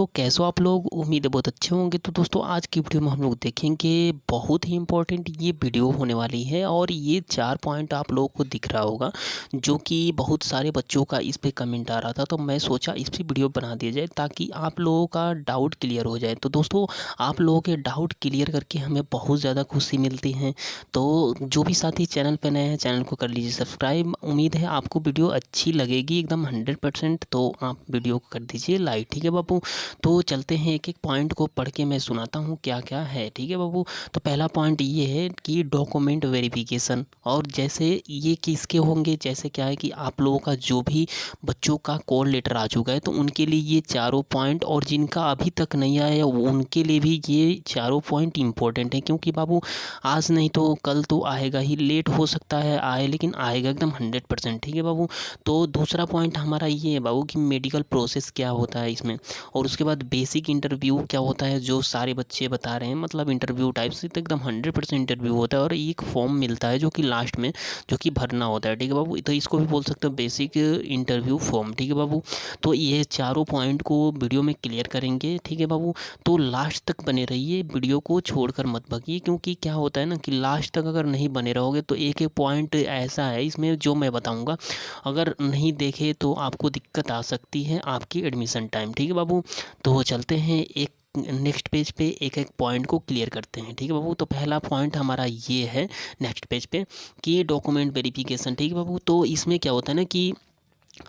दोस्तों कैसे हो आप लोग। उम्मीद है बहुत अच्छे होंगे। तो दोस्तों आज की वीडियो में हम लोग देखेंगे बहुत ही इम्पोर्टेंट ये वीडियो होने वाली है और ये 4 पॉइंट आप लोगों को दिख रहा होगा जो कि बहुत सारे बच्चों का इस पे कमेंट आ रहा था। तो मैं सोचा इस पे वीडियो बना दिया जाए ताकि आप लोगों का डाउट क्लियर हो जाए। तो दोस्तों आप लोगों के डाउट क्लियर करके हमें बहुत ज़्यादा खुशी मिलती है। तो जो भी साथी चैनल पर नए हैं चैनल को कर लीजिए सब्सक्राइब। उम्मीद है आपको वीडियो अच्छी लगेगी एकदम 100%। तो आप वीडियो को कर दीजिए लाइक, ठीक है बाबू। तो चलते हैं एक एक पॉइंट को पढ़ के मैं सुनाता हूँ क्या क्या है, ठीक है बाबू। तो पहला पॉइंट ये है कि डॉक्यूमेंट वेरिफिकेशन। और जैसे ये किसके होंगे, जैसे क्या है कि आप लोगों का जो भी बच्चों का कॉल लेटर आ चुका है तो उनके लिए ये चारों पॉइंट, और जिनका अभी तक नहीं आया उनके लिए भी ये चारों पॉइंट इंपॉर्टेंट है। क्योंकि बाबू आज नहीं तो कल तो आएगा ही, लेट हो सकता है आए लेकिन आएगा एकदम 100%, ठीक है बाबू। तो दूसरा पॉइंट हमारा ये है बाबू कि मेडिकल प्रोसेस क्या होता है इसमें, और उसके बाद बेसिक इंटरव्यू क्या होता है जो सारे बच्चे बता रहे हैं, मतलब इंटरव्यू टाइप से तो एकदम 100% इंटरव्यू होता है। और एक फॉर्म मिलता है जो कि लास्ट में जो कि भरना होता है, ठीक है बाबू। तो इसको भी बोल सकते हो बेसिक इंटरव्यू फॉर्म, ठीक है बाबू। तो ये चारों पॉइंट को वीडियो में क्लियर करेंगे, ठीक है बाबू। तो लास्ट तक बने रहिए, वीडियो को छोड़कर मत भागिए। क्योंकि क्या होता है ना कि लास्ट तक अगर नहीं बने रहोगे तो एक एक पॉइंट ऐसा है इसमें जो मैं बताऊंगा अगर नहीं देखे तो आपको दिक्कत आ सकती है आपकी एडमिशन टाइम, ठीक है बाबू। तो चलते हैं एक नेक्स्ट पेज पे एक एक पॉइंट को क्लियर करते हैं, ठीक है बाबू। तो पहला पॉइंट हमारा ये है नेक्स्ट पेज पे कि डॉक्यूमेंट वेरिफिकेशन, ठीक है बाबू। तो इसमें क्या होता है ना कि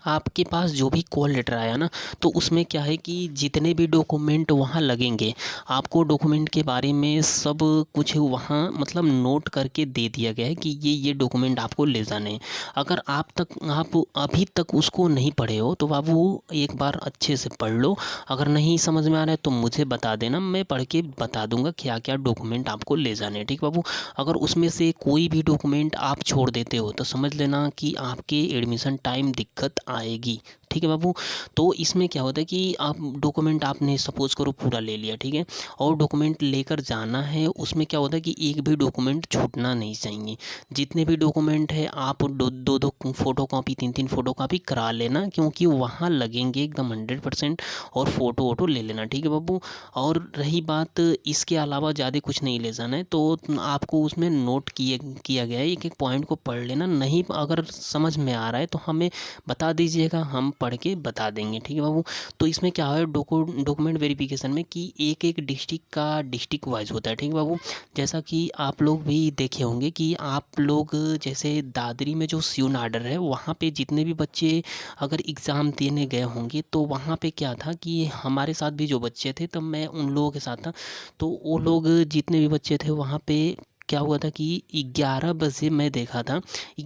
आपके पास जो भी कॉल लेटर आया ना तो उसमें क्या है कि जितने भी डॉक्यूमेंट वहाँ लगेंगे आपको डॉक्यूमेंट के बारे में सब कुछ वहाँ मतलब नोट करके दे दिया गया है कि ये डॉक्यूमेंट आपको ले जाने हैं। अगर आप अभी तक उसको नहीं पढ़े हो तो बाबू एक बार अच्छे से पढ़ लो। अगर नहीं समझ में आ रहा है तो मुझे बता देना, मैं पढ़ के बता दूंगा क्या क्या डॉक्यूमेंट आपको ले जाने हैं, ठीक बाबू। अगर उसमें से कोई भी डॉक्यूमेंट आप छोड़ देते हो तो समझ लेना कि आपके एडमिशन टाइम दिक्कत आएगी, ठीक है बाबू। तो इसमें क्या होता है कि आप डॉक्यूमेंट आपने सपोज करो पूरा ले लिया, ठीक है, और डॉक्यूमेंट लेकर जाना है। उसमें क्या होता है कि एक भी डॉक्यूमेंट छूटना नहीं चाहिए। जितने भी डॉक्यूमेंट है आप दो दो फोटो कॉपी 3 फोटो कॉपी करा लेना, क्योंकि वहाँ लगेंगे एकदम 100%। और फोटो वोटो ले लेना, ठीक है बाबू। और रही बात इसके अलावा ज़्यादा कुछ नहीं ले जाना है तो आपको उसमें नोट किया गया है, एक एक पॉइंट को पढ़ लेना। नहीं अगर समझ में आ रहा है तो हमें बता दीजिएगा, हम पढ़ के बता देंगे, ठीक है बाबू। तो इसमें क्या है डॉक्यूमेंट वेरिफिकेशन में कि एक एक डिस्ट्रिक्ट का डिस्ट्रिक्ट वाइज होता है, ठीक है बाबू। जैसा कि आप लोग भी देखे होंगे कि आप लोग जैसे दादरी में जो सियून आर्डर है वहाँ पे जितने भी बच्चे अगर एग्ज़ाम देने गए होंगे तो वहाँ पे क्या था कि हमारे साथ भी जो बच्चे थे तब मैं उन लोगों के साथ था। तो वो लोग जितने भी बच्चे थे वहाँ पे क्या हुआ था कि 11 बजे मैं देखा था,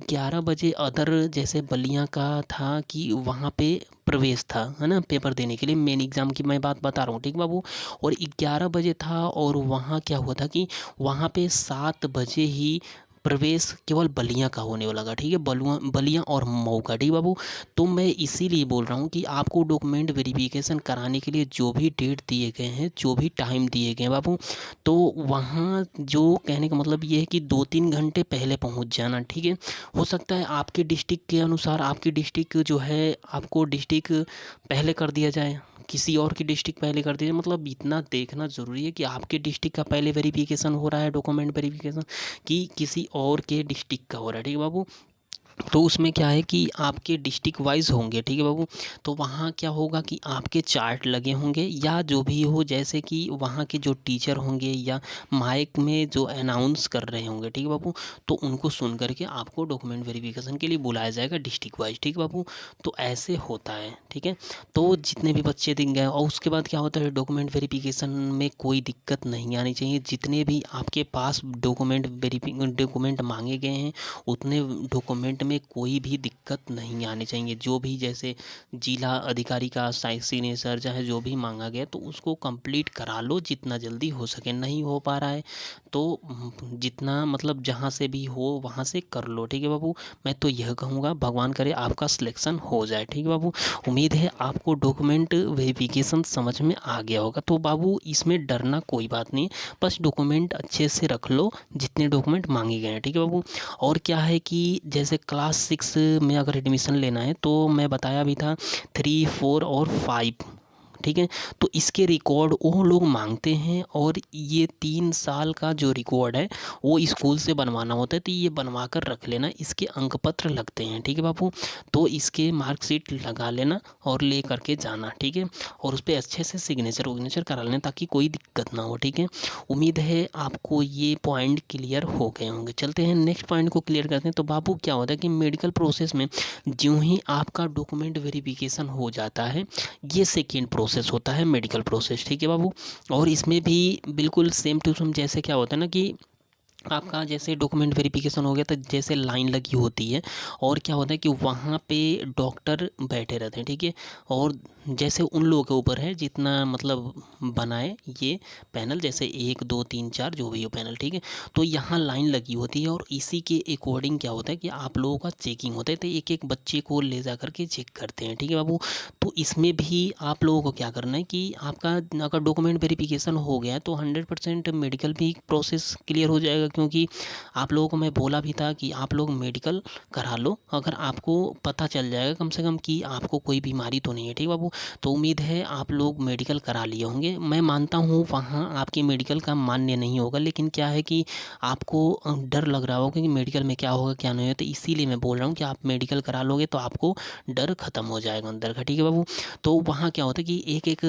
11 बजे अदर जैसे बलिया का था कि वहाँ पे प्रवेश था, है ना, पेपर देने के लिए मेन एग्ज़ाम की मैं बात बता रहा हूँ, ठीक बाबू। और 11 बजे था और वहाँ क्या हुआ था कि वहाँ पे 7 बजे ही प्रवेश केवल बलिया का होने वाला था, ठीक है, बलिया और मऊ का, ठीक बाबू। तो मैं इसीलिए बोल रहा हूँ कि आपको डॉक्यूमेंट वेरिफिकेशन कराने के लिए जो भी डेट दिए गए हैं, जो भी टाइम दिए गए हैं बाबू, तो वहाँ जो कहने का मतलब ये है कि 2-3 घंटे पहले पहुँच जाना, ठीक है। हो सकता है आपके डिस्ट्रिक्ट के अनुसार आपकी डिस्ट्रिक्ट जो है आपको डिस्ट्रिक्ट पहले कर दिया जाए, किसी और की डिस्ट्रिक्ट पहले कर दिया जाए। मतलब इतना देखना ज़रूरी है कि आपके डिस्ट्रिक्ट का पहले वेरिफिकेशन हो रहा है डॉक्यूमेंट वेरिफिकेशन कि किसी और के डिस्ट्रिक्ट का हो रहा है, ठीक है बाबू। तो उसमें क्या है कि आपके डिस्ट्रिक्ट वाइज होंगे, ठीक है बाबू। तो वहाँ क्या होगा कि आपके चार्ट लगे होंगे या जो भी हो, जैसे कि वहाँ के जो टीचर होंगे या माइक में जो अनाउंस कर रहे होंगे, ठीक है बाबू। तो उनको सुन करके आपको डॉक्यूमेंट वेरिफिकेशन के लिए बुलाया जाएगा डिस्ट्रिक्ट वाइज, ठीक है बाबू। तो ऐसे होता है, ठीक है। तो जितने भी बच्चे दिन गए और उसके बाद क्या होता है डॉक्यूमेंट वेरिफिकेशन में कोई दिक्कत नहीं आनी चाहिए। जितने भी आपके पास डॉक्यूमेंट मांगे गए हैं उतने डॉक्यूमेंट में कोई भी दिक्कत नहीं आनी चाहिए। जो भी जैसे जिला अधिकारी का सिग्नेचर चाहे जो भी मांगा गया तो उसको कंप्लीट करा लो जितना जल्दी हो सके। नहीं हो पा रहा है तो जितना मतलब जहाँ से भी हो वहाँ से कर लो, ठीक है बाबू। मैं तो यह कहूँगा भगवान करे आपका सिलेक्शन हो जाए, ठीक है बाबू। उम्मीद है आपको डॉक्यूमेंट वेरिफिकेशन समझ में आ गया होगा। तो बाबू इसमें डरना कोई बात नहीं, बस डॉक्यूमेंट अच्छे से रख लो जितने डॉक्यूमेंट मांगे गए हैं, ठीक है बाबू। और क्या है कि जैसे क्लास 6 में अगर एडमिशन लेना है तो मैं बताया भी था 3, 4 और 5, ठीक है। तो इसके रिकॉर्ड वो लोग मांगते हैं और ये 3 साल का जो रिकॉर्ड है वो स्कूल से बनवाना होता है, तो ये बनवा कर रख लेना। इसके अंक पत्र लगते हैं, ठीक है बाबू। तो इसके मार्कशीट लगा लेना और ले करके जाना, ठीक है। और उस पर अच्छे से सिग्नेचर विग्नेचर करा लेना ताकि कोई दिक्कत ना हो, ठीक है। उम्मीद है आपको ये पॉइंट क्लियर हो गए होंगे। चलते हैं नेक्स्ट पॉइंट को क्लियर करते हैं। तो बाबू क्या होता है कि मेडिकल प्रोसेस में ज्यों ही आपका डॉक्यूमेंट वेरिफिकेशन हो जाता है, ये सेकेंड प्रोसेस होता है मेडिकल प्रोसेस, ठीक है बाबू। और इसमें भी बिल्कुल सेम टू सेम जैसे क्या होता है ना कि आपका जैसे डॉक्यूमेंट वेरिफिकेशन हो गया तो जैसे लाइन लगी होती है और क्या होता है कि वहाँ पे डॉक्टर बैठे रहते हैं, ठीक है। और जैसे उन लोगों के ऊपर है जितना मतलब बनाए ये पैनल, जैसे 1 2 3 4 जो भी हो पैनल, ठीक है। तो यहाँ लाइन लगी होती है और इसी के अकॉर्डिंग क्या होता है कि आप लोगों का चेकिंग होता है, तो एक एक बच्चे को ले जा करके चेक करते हैं, ठीक है बाबू। तो इसमें भी आप लोगों को क्या करना है कि आपका अगर डॉक्यूमेंट वेरिफिकेशन हो गया तो 100% मेडिकल भी प्रोसेस क्लियर हो जाएगा, क्योंकि आप लोगों को मैं बोला भी था कि आप लोग मेडिकल करा लो, अगर आपको पता चल जाएगा कम से कम कि आपको कोई बीमारी तो नहीं है, ठीक बाबू। तो उम्मीद है आप लोग मेडिकल करा लिए होंगे। मैं मानता हूँ वहाँ आपकी मेडिकल का मान्य नहीं होगा, लेकिन क्या है कि आपको डर लग रहा होगा कि मेडिकल में क्या होगा क्या नहीं होगा, तो इसीलिए मैं बोल रहा हूँ कि आप मेडिकल करा लोगे तो आपको डर खत्म हो जाएगा अंदर का, ठीक है बाबू। तो वहाँ क्या होता है कि एक एक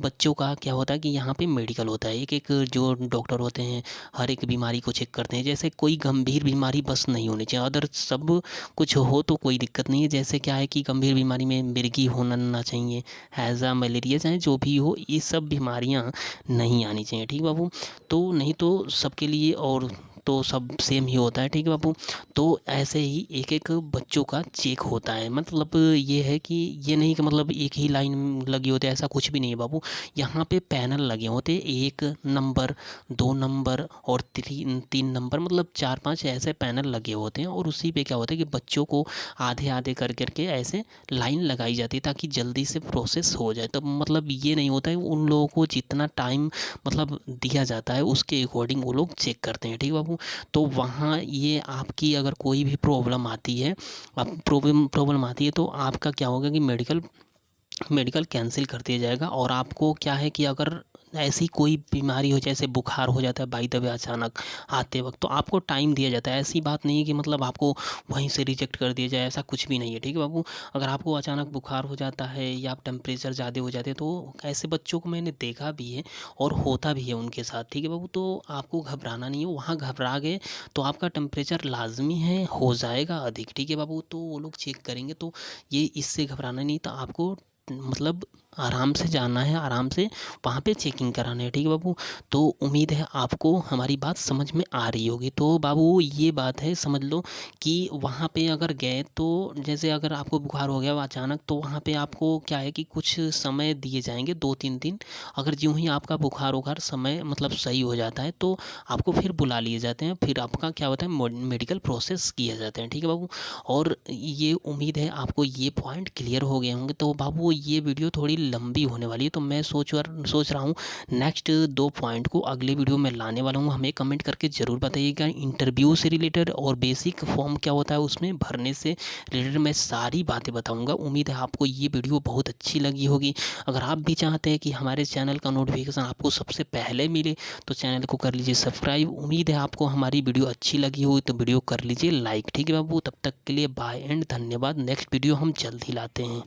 बच्चों का क्या होता है कि यहाँ पे मेडिकल होता है, एक एक जो डॉक्टर होते हैं हर एक बीमारी को चेक करते हैं। जैसे कोई गंभीर बीमारी बस नहीं होनी चाहिए, अदर सब कुछ हो तो कोई दिक्कत नहीं है। जैसे क्या है कि गंभीर बीमारी में मिर्गी होना ना चाहिए, हैज़ा मलेरिया चाहे जो भी हो, ये सब बीमारियां नहीं आनी चाहिए, ठीक बाबू। तो नहीं तो सबके लिए और तो सब सेम ही होता है, ठीक है बाबू। तो ऐसे ही एक एक बच्चों का चेक होता है, मतलब ये है कि ये नहीं कि मतलब एक ही लाइन लगी होती है, ऐसा कुछ भी नहीं है बाबू। यहाँ पे पैनल लगे होते हैं, 1 नंबर 2 नंबर और 3 नंबर, मतलब 4 5 ऐसे पैनल लगे होते हैं। और उसी पे क्या होता है कि बच्चों को आधे आधे कर करके ऐसे लाइन लगाई जाती है ताकि जल्दी से प्रोसेस हो जाए। तो मतलब ये नहीं होता है, उन लोगों को जितना टाइम मतलब दिया जाता है उसके अकॉर्डिंग वो लोग चेक करते हैं, ठीक है बाबू। तो वहाँ ये आपकी अगर कोई भी प्रॉब्लम आती है, आप प्रॉब्लम आती है तो आपका क्या होगा कि मेडिकल कैंसिल कर दिया जाएगा। और आपको क्या है कि अगर ऐसी कोई बीमारी हो, जैसे बुखार हो जाता है बाई द वे अचानक आते वक्त, तो आपको टाइम दिया जाता है। ऐसी बात नहीं है कि मतलब आपको वहीं से रिजेक्ट कर दिया जाए, ऐसा कुछ भी नहीं है, ठीक है बाबू। अगर आपको अचानक बुखार हो जाता है या आप टेम्परेचर ज़्यादा हो जाते हैं तो ऐसे बच्चों को मैंने देखा भी है और होता भी है उनके साथ, ठीक है बाबू। तो आपको घबराना नहीं है, वहाँ घबरा गए तो आपका टेम्परेचर लाजमी है हो जाएगा अधिक, ठीक है बाबू। तो वो लोग चेक करेंगे, तो ये इससे घबराना नहीं, तो आपको मतलब आराम से जाना है, आराम से वहाँ पे चेकिंग कराना है, ठीक है बाबू। तो उम्मीद है आपको हमारी बात समझ में आ रही होगी। तो बाबू ये बात है, समझ लो कि वहाँ पे अगर गए तो जैसे अगर आपको बुखार हो गया अचानक, तो वहाँ पे आपको क्या है कि कुछ समय दिए जाएंगे 2 3 दिन। अगर यूँ ही आपका बुखार उखार समय मतलब सही हो जाता है तो आपको फिर बुला लिए जाते हैं, फिर आपका क्या होता है मेडिकल प्रोसेस किया जाता है, ठीक है बाबू। और ये उम्मीद है आपको ये पॉइंट क्लियर हो गए होंगे। तो बाबू ये वीडियो थोड़ी लंबी होने वाली है, तो मैं सोच रहा हूँ नेक्स्ट 2 पॉइंट को अगले वीडियो में लाने वाला हूँ। हमें कमेंट करके ज़रूर बताइएगा। इंटरव्यू से रिलेटेड और बेसिक फॉर्म क्या होता है उसमें भरने से रिलेटेड मैं सारी बातें बताऊँगा। उम्मीद है आपको ये वीडियो बहुत अच्छी लगी होगी। अगर आप भी चाहते हैं कि हमारे चैनल का नोटिफिकेशन आपको सबसे पहले मिले तो चैनल को कर लीजिए सब्सक्राइब। उम्मीद है आपको हमारी वीडियो अच्छी लगी हो तो वीडियो कर लीजिए लाइक, ठीक है बाबू। तब तक के लिए बाय एंड धन्यवाद। नेक्स्ट वीडियो हम जल्द ही लाते हैं।